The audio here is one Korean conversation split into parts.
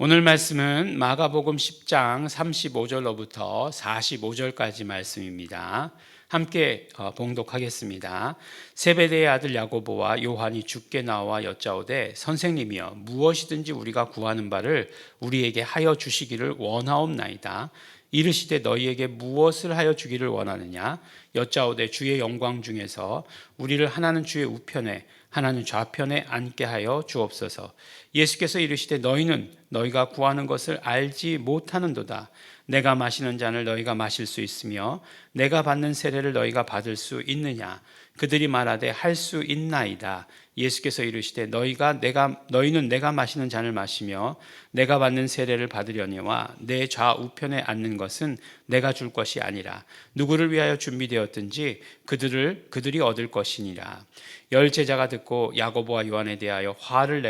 오늘 말씀은 마가복음 10장 35절로부터 45절까지 말씀입니다. 함께 봉독하겠습니다. 세베대의 아들 야고보와 요한이 주께 나와 여짜오되 선생님이여 무엇이든지 우리가 구하는 바를 우리에게 하여 주시기를 원하옵나이다. 이르시되 너희에게 무엇을 하여 주기를 원하느냐? 여짜오되 주의 영광 중에서 우리를 하나는 주의 우편에 하나는 좌편에 앉게 하여 주옵소서. 예수께서 이르시되 너희는 너희가 구하는 것을 알지 못하는도다. 내가 마시는 잔을 너희가 마실 수 있으며 내가 받는 세례를 너희가 받을 수 있느냐? 그들이 말하되 할 수 있나이다. 예수께서 이르시되 너희는 내가 마시는 잔을 마시며 내가 받는 세례를 받으려니와 내 좌우편에 앉는 것은 내가 줄 것이 아니라 누구를 위하여 준비되었든지 그들이 얻을 것이니라. 열 제자가 듣고 야고보와 요한에 대하여 화를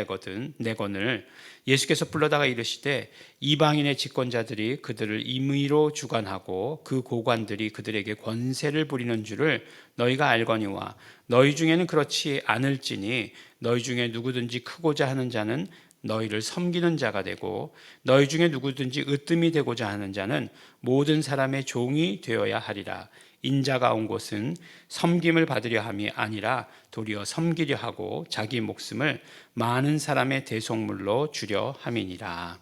내거늘 예수께서 불러다가 이르시되 이방인의 집권자들이 그들을 임의로 주관하고 그 고관들이 그들에게 권세를 부리는 줄을 너희가 알거니와 너희 중에는 그렇지 않을지니 너희 중에 누구든지 크고자 하는 자는 너희를 섬기는 자가 되고 너희 중에 누구든지 으뜸이 되고자 하는 자는 모든 사람의 종이 되어야 하리라. 인자가 온 곳은 섬김을 받으려 함이 아니라 도리어 섬기려 하고 자기 목숨을 많은 사람의 대속물로 주려 함이니라.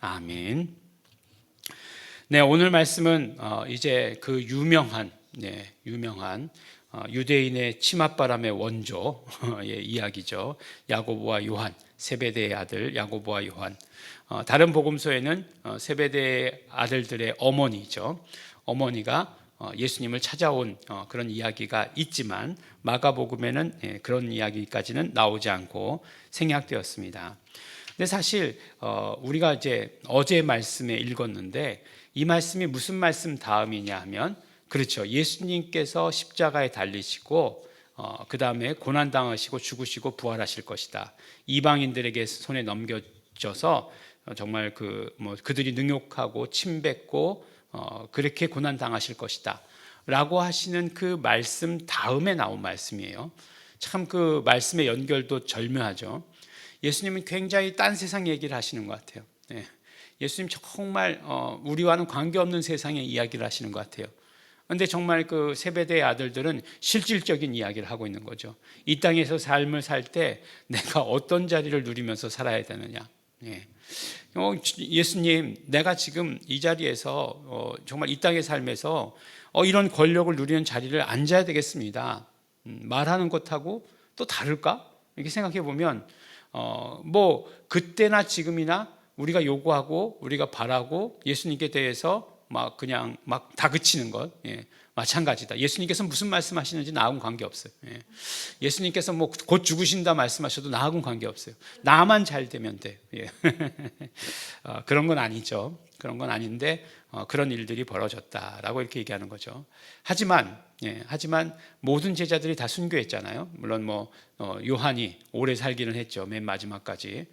아멘. 네, 오늘 말씀은 이제 그 유명한 유대인의 치맛바람의 원조의 이야기죠. 야고보와 요한, 세베대의 아들 야고보와 요한. 다른 복음서에는 세베대의 아들들의 어머니죠. 어머니가 예수님을 찾아온 그런 이야기가 있지만 마가복음에는 그런 이야기까지는 나오지 않고 생략되었습니다. 근데 사실 우리가 이제 어제 말씀에 읽었는데 이 말씀이 무슨 말씀 다음이냐 하면 그렇죠. 예수님께서 십자가에 달리시고 그 다음에 고난당하시고 죽으시고 부활하실 것이다. 이방인들에게 손에 넘겨져서 정말 그들이 능욕하고 침뱉고 그렇게 고난당하실 것이다 라고 하시는 그 말씀 다음에 나온 말씀이에요. 참 그 말씀의 연결도 절묘하죠. 예수님은 굉장히 딴 세상 얘기를 하시는 것 같아요. 예수님 정말 우리와는 관계없는 세상의 이야기를 하시는 것 같아요. 그런데 정말 그 세베대의 아들들은 실질적인 이야기를 하고 있는 거죠. 이 땅에서 삶을 살 때 내가 어떤 자리를 누리면서 살아야 되느냐. 예수님, 내가 지금 이 자리에서 정말 이 땅의 삶에서 이런 권력을 누리는 자리를 앉아야 되겠습니다. 말하는 것하고 또 다를까? 이렇게 생각해 보면 그때나 지금이나 우리가 요구하고 우리가 바라고 예수님께 대해서 그냥 다그치는 것 마찬가지다. 예수님께서 무슨 말씀하시는지 나하고는 관계없어요. 예수님께서 곧 죽으신다 말씀하셔도 나하고는 관계없어요. 나만 잘 되면 돼. 그런 건 아니죠. 그런 건 아닌데 그런 일들이 벌어졌다라고 이렇게 얘기하는 거죠. 하지만 모든 제자들이 다 순교했잖아요. 물론 요한이 오래 살기는 했죠. 맨 마지막까지.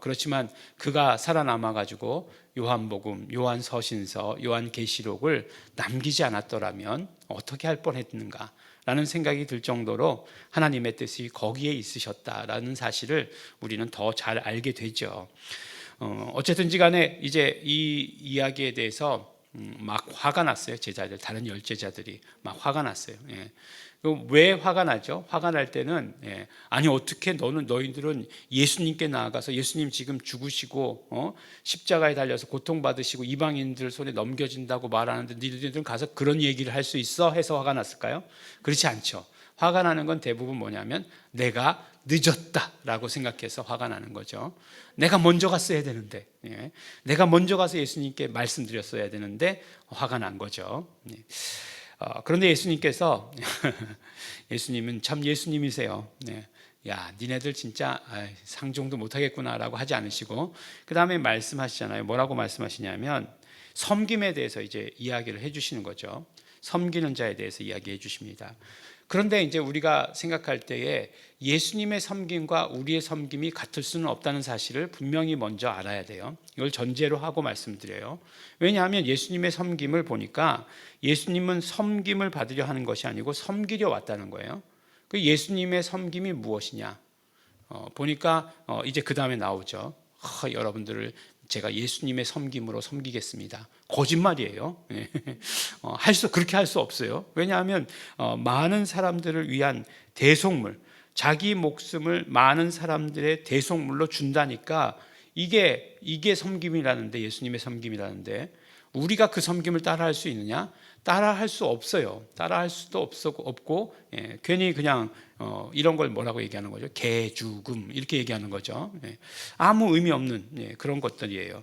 그렇지만 그가 살아남아가지고 요한복음, 요한서신서, 요한계시록을 남기지 않았더라면 어떻게 할 뻔했는가 라는 생각이 들 정도로 하나님의 뜻이 거기에 있으셨다라는 사실을 우리는 더 잘 알게 되죠. 어쨌든지 간에 이제 이 이야기에 대해서 막 화가 났어요. 제자들, 다른 열 제자들이 막 화가 났어요. 왜 화가 나죠? 화가 날 때는 아니 어떻게 너희들은 예수님께 나아가서 예수님 지금 죽으시고 십자가에 달려서 고통받으시고 이방인들 손에 넘겨진다고 말하는데 너희들은 가서 그런 얘기를 할 수 있어? 해서 화가 났을까요? 그렇지 않죠. 화가 나는 건 대부분 뭐냐면 내가 늦었다라고 생각해서 화가 나는 거죠. 내가 먼저 갔어야 되는데 내가 먼저 가서 예수님께 말씀드렸어야 되는데 화가 난 거죠. 그런데 예수님께서 예수님은 참 예수님이세요. 야, 니네들 진짜 상종도 못하겠구나라고 하지 않으시고 그 다음에 말씀하시잖아요. 뭐라고 말씀하시냐면 섬김에 대해서 이제 이야기를 해주시는 거죠. 섬기는 자에 대해서 이야기해 주십니다. 그런데 이제 우리가 생각할 때에 예수님의 섬김과 우리의 섬김이 같을 수는 없다는 사실을 분명히 먼저 알아야 돼요. 이걸 전제로 하고 말씀드려요. 왜냐하면 예수님의 섬김을 보니까 예수님은 섬김을 받으려 하는 것이 아니고 섬기려 왔다는 거예요. 그 예수님의 섬김이 무엇이냐? 보니까 이제 그 다음에 나오죠. 여러분들을 제가 예수님의 섬김으로 섬기겠습니다. 거짓말이에요. 그렇게 할 수 없어요. 왜냐하면 많은 사람들을 위한 대속물, 자기 목숨을 많은 사람들의 대속물로 준다니까 이게 섬김이라는데, 예수님의 섬김이라는데, 우리가 그 섬김을 따라할 수 있느냐? 따라할 수 없어요. 따라할 수도 없고, 괜히 그냥 이런 걸 뭐라고 얘기하는 거죠? 개죽음 이렇게 얘기하는 거죠. 아무 의미 없는 그런 것들이에요.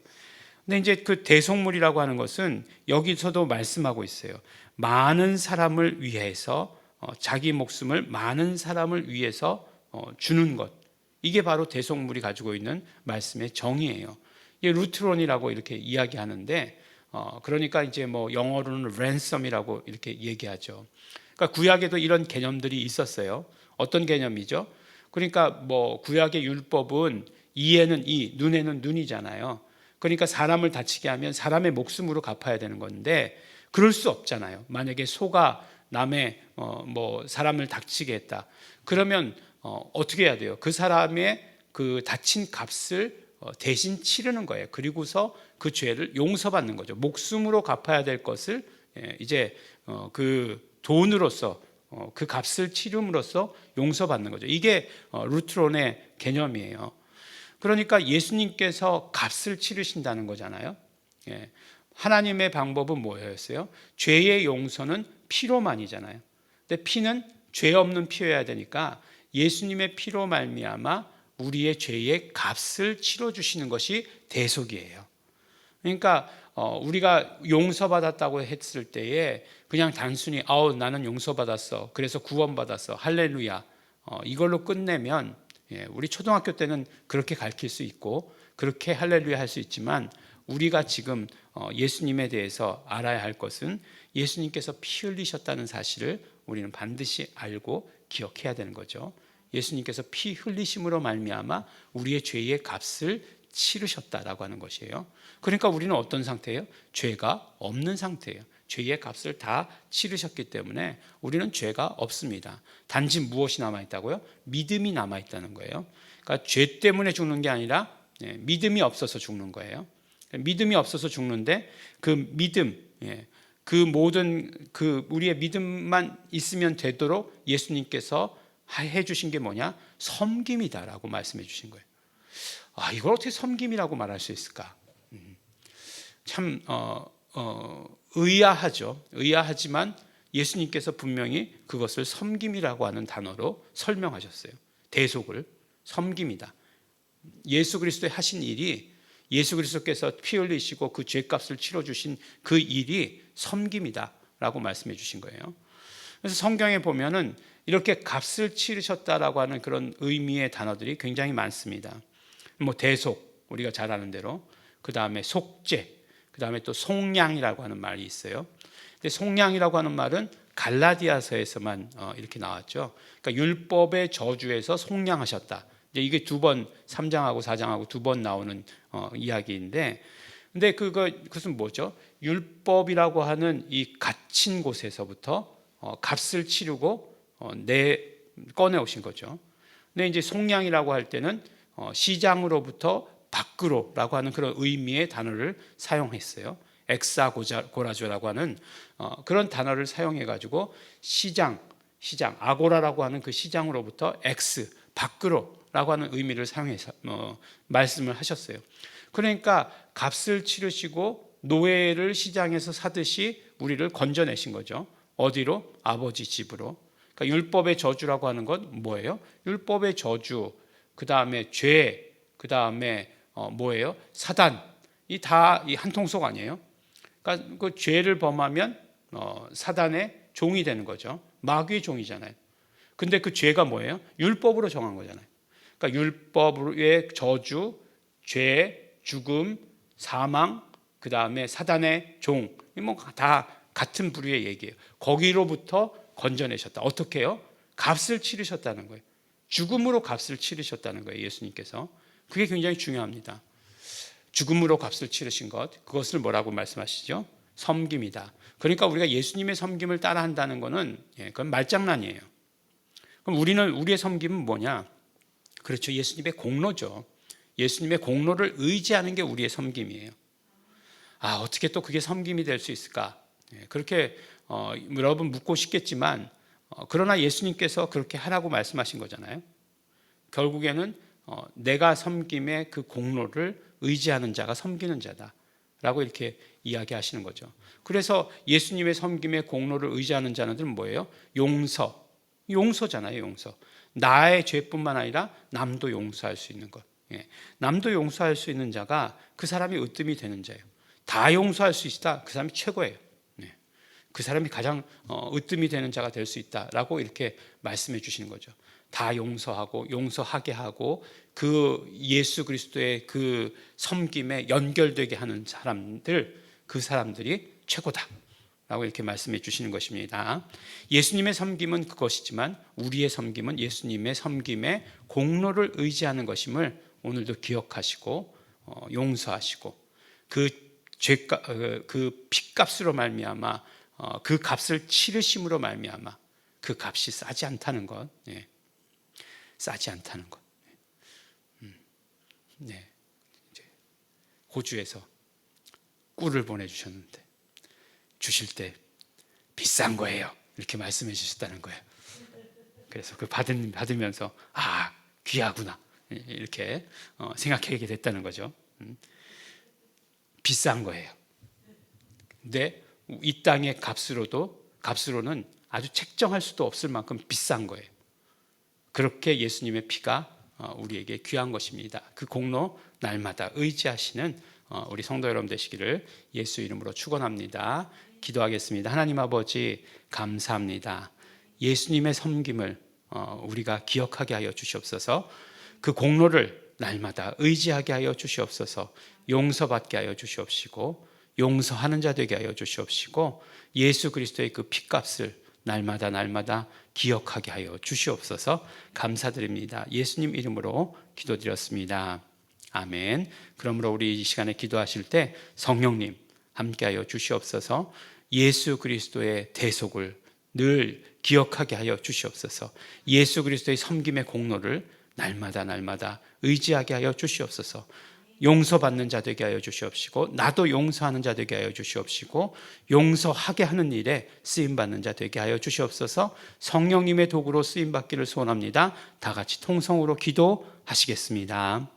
근데 이제 그 대속물이라고 하는 것은 여기서도 말씀하고 있어요. 많은 사람을 위해서, 자기 목숨을 많은 사람을 위해서 주는 것, 이게 바로 대속물이 가지고 있는 말씀의 정의예요. 이게 루트론이라고 이렇게 이야기하는데, 그러니까 이제 뭐 영어로는 랜섬이라고 이렇게 얘기하죠. 그러니까 구약에도 이런 개념들이 있었어요. 어떤 개념이죠? 그러니까 뭐 구약의 율법은 이에는 이, 눈에는 눈이잖아요. 그러니까 사람을 다치게 하면 사람의 목숨으로 갚아야 되는 건데, 그럴 수 없잖아요. 만약에 소가 남의 뭐 사람을 다치게 했다. 그러면 어떻게 해야 돼요? 그 사람의 그 다친 값을 대신 치르는 거예요. 그리고서 그 죄를 용서받는 거죠. 목숨으로 갚아야 될 것을 이제 그 돈으로서, 그 값을 치름으로써 용서받는 거죠. 이게 루트론의 개념이에요. 그러니까 예수님께서 값을 치르신다는 거잖아요. 하나님의 방법은 뭐였어요? 죄의 용서는 피로만이잖아요. 근데 피는 죄 없는 피여야 되니까 예수님의 피로 말미암아 우리의 죄의 값을 치러주시는 것이 대속이에요. 그러니까 우리가 용서받았다고 했을 때에 그냥 단순히 나는 용서받았어, 그래서 구원받았어, 할렐루야, 이걸로 끝내면, 우리 초등학교 때는 그렇게 가르칠 수 있고 그렇게 할렐루야 할 수 있지만, 우리가 지금 예수님에 대해서 알아야 할 것은 예수님께서 피 흘리셨다는 사실을 우리는 반드시 알고 기억해야 되는 거죠. 예수님께서 피 흘리심으로 말미암아 우리의 죄의 값을 치르셨다라고 하는 것이에요. 그러니까 우리는 어떤 상태예요? 죄가 없는 상태예요. 죄의 값을 다 치르셨기 때문에 우리는 죄가 없습니다. 단지 무엇이 남아있다고요? 믿음이 남아있다는 거예요. 그러니까 죄 때문에 죽는 게 아니라 믿음이 없어서 죽는 거예요. 믿음이 없어서 죽는데, 그 믿음, 그 모든 우리의 믿음만 있으면 되도록 예수님께서 해주신 게 뭐냐? 섬김이다라고 말씀해 주신 거예요. 이걸 어떻게 섬김이라고 말할 수 있을까? 참 의아하죠. 의아하지만 예수님께서 분명히 그것을 섬김이라고 하는 단어로 설명하셨어요. 대속을 섬김이다. 예수 그리스도의 하신 일이, 예수 그리스도께서 피 흘리시고 그 죄값을 치러주신 그 일이 섬김이다라고 말씀해 주신 거예요. 그래서 성경에 보면은 이렇게 값을 치르셨다라고 하는 그런 의미의 단어들이 굉장히 많습니다. 뭐 대속, 우리가 잘 아는 대로, 그 다음에 속죄, 그 다음에 또 속량이라고 하는 말이 있어요. 근데 속량이라고 하는 말은 갈라디아서에서만 이렇게 나왔죠. 그러니까 율법의 저주에서 속량하셨다. 이게 2번, 3장하고 4장하고 2번 나오는 이야기인데, 근데 그것은 뭐죠? 율법이라고 하는 이 갇힌 곳에서부터 값을 치르고 꺼내 오신 거죠. 근데 이제 속량이라고 할 때는 시장으로부터 밖으로라고 하는 그런 의미의 단어를 사용했어요. 엑사고라조라고 하는 그런 단어를 사용해 가지고 시장, 아고라라고 하는 그 시장으로부터 밖으로라고 하는 의미를 사용해서 말씀을 하셨어요. 그러니까 값을 치르시고 노예를 시장에서 사듯이 우리를 건져내신 거죠. 어디로? 아버지 집으로. 그러니까 율법의 저주라고 하는 건 뭐예요? 율법의 저주, 그 다음에 죄, 그 다음에 뭐예요? 사단. 이 다 이 한 통속 아니에요? 그러니까 그 죄를 범하면 사단의 종이 되는 거죠. 마귀의 종이잖아요. 근데 그 죄가 뭐예요? 율법으로 정한 거잖아요. 그러니까 율법의 저주, 죄, 죽음, 사망, 그 다음에 사단의 종, 뭐 다 같은 부류의 얘기예요. 거기로부터 건져내셨다. 어떻게 해요? 값을 치르셨다는 거예요. 죽음으로 값을 치르셨다는 거예요, 예수님께서. 그게 굉장히 중요합니다. 죽음으로 값을 치르신 것, 그것을 뭐라고 말씀하시죠? 섬김이다. 그러니까 우리가 예수님의 섬김을 따라한다는 것은 그건 말장난이에요. 그럼 우리의 섬김은 뭐냐? 그렇죠, 예수님의 공로죠. 예수님의 공로를 의지하는 게 우리의 섬김이에요. 어떻게 또 그게 섬김이 될 수 있을까? 그렇게 여러분 묻고 싶겠지만 그러나 예수님께서 그렇게 하라고 말씀하신 거잖아요. 결국에는 내가 섬김의 그 공로를 의지하는 자가 섬기는 자다라고 이렇게 이야기하시는 거죠. 그래서 예수님의 섬김의 공로를 의지하는 자들은 뭐예요? 용서잖아요. 용서. 나의 죄뿐만 아니라 남도 용서할 수 있는 것. 남도 용서할 수 있는 자가 그 사람이 으뜸이 되는 자예요. 다 용서할 수 있다. 그 사람이 최고예요. 그 사람이 가장 으뜸이 되는 자가 될 수 있다라고 이렇게 말씀해 주시는 거죠. 다 용서하고 용서하게 하고 그 예수 그리스도의 그 섬김에 연결되게 하는 사람들, 그 사람들이 최고다라고 이렇게 말씀해 주시는 것입니다. 예수님의 섬김은 그것이지만 우리의 섬김은 예수님의 섬김의 공로를 의지하는 것임을 오늘도 기억하시고 용서하시고 그 핏값으로 말미암아 그 값을 치르심으로 말미암아 그 값이 싸지 않다는 것, 싸지 않다는 것. 이제 호주에서 꿀을 보내주셨는데 주실 때 비싼 거예요 이렇게 말씀해 주셨다는 거예요. 그래서 그 받으면서 귀하구나 이렇게 생각하게 됐다는 거죠. 비싼 거예요. 근데 이 땅의 값으로는 아주 책정할 수도 없을 만큼 비싼 거예요. 그렇게 예수님의 피가 우리에게 귀한 것입니다. 그 공로 날마다 의지하시는 우리 성도 여러분 되시기를 예수 이름으로 축원합니다. 기도하겠습니다. 하나님 아버지 감사합니다. 예수님의 섬김을 우리가 기억하게 하여 주시옵소서. 그 공로를 날마다 의지하게 하여 주시옵소서. 용서받게 하여 주시옵시고 용서하는 자 되게 하여 주시옵시고 예수 그리스도의 그 핏값을 날마다 기억하게 하여 주시옵소서. 감사드립니다. 예수님 이름으로 기도드렸습니다. 아멘. 그러므로 우리 이 시간에 기도하실 때 성령님 함께하여 주시옵소서. 예수 그리스도의 대속을 늘 기억하게 하여 주시옵소서. 예수 그리스도의 섬김의 공로를 날마다 의지하게 하여 주시옵소서. 용서받는 자 되게 하여 주시옵시고 나도 용서하는 자 되게 하여 주시옵시고 용서하게 하는 일에 쓰임받는 자 되게 하여 주시옵소서. 성령님의 도구로 쓰임받기를 소원합니다. 다 같이 통성으로 기도하시겠습니다.